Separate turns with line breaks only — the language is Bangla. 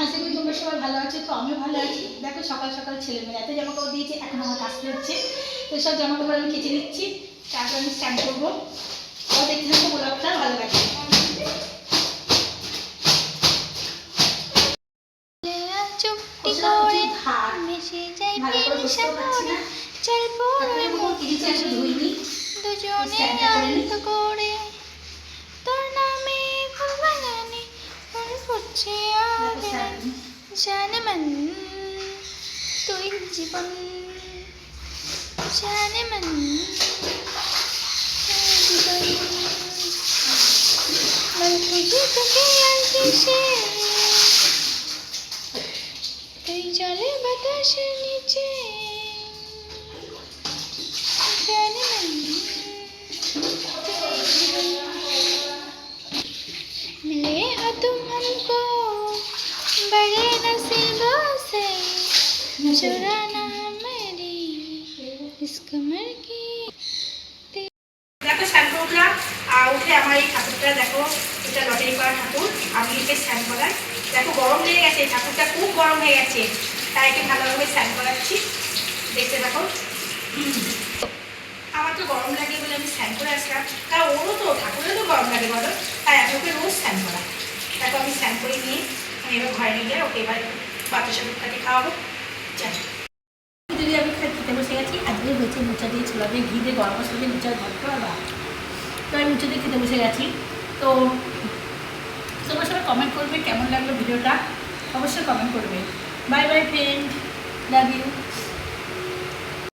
আশা করি তোমরা সবাই ভালো আছো। তো আমিও ভালো আছি। দেখো সকাল সকাল ছেলেমেয়ে এত জামা কাপড় দিয়েছে, এখন আমার কাজটা হচ্ছে। তো সব জামা কাপড় আমি কেচে নিচ্ছি, তারপর আমি স্ট্যান্ড করবো। ও দেখতে থাকো, ব্লগটা ভালো লাগে।
জানে মন তুই জীবন, জানে মন জীবন, মন খুঁজে তোকে আর কিসে, তুই জলে বাতাসের নিচে, জানে মন मिले हो तुम हमको बड़े नसीबों से, चुराना मेरी इस कमर की।
দেখো স্নান করে উঠলাম, আর উঠে আমার এই ঠাকুরটা দেখো, এটা লটারি করা ঠাকুর। আমি একে স্নান করাই। দেখো গরম লেগে গেছে, ঠাকুরটা খুব গরম হয়ে গেছে, তাই একে ভালোভাবে স্নান করাচ্ছি। দেখতে দেখো, আমার তো গরম লাগে বলে আমি স্নান করে আসলাম। তা ওরও তো, ঠাকুরেরও তো গরম লাগে বলো, তাই আমি ওকে রোজ স্নান করা। তারপর আমি স্নান করে নিয়ে আমি এবার ঘরে নিয়ে যাই, ওকে এবার বাতাসা দুধটাকে খাওয়াবো। যাই, যদি আমি খেতে বসে গেছি। আজকে হয়েছে লুচা দিয়ে ছোলা দিয়ে ঘি দিয়ে গরম মশলা দিয়ে লুচার ঘন্ট আর ভাত। তো আমি লুচা দিয়ে খেতে বসে গেছি। তো তোমার সবাই কমেন্ট করবে কেমন লাগলো ভিডিওটা, অবশ্যই কমেন্ট করবে। Bye bye friend, love you.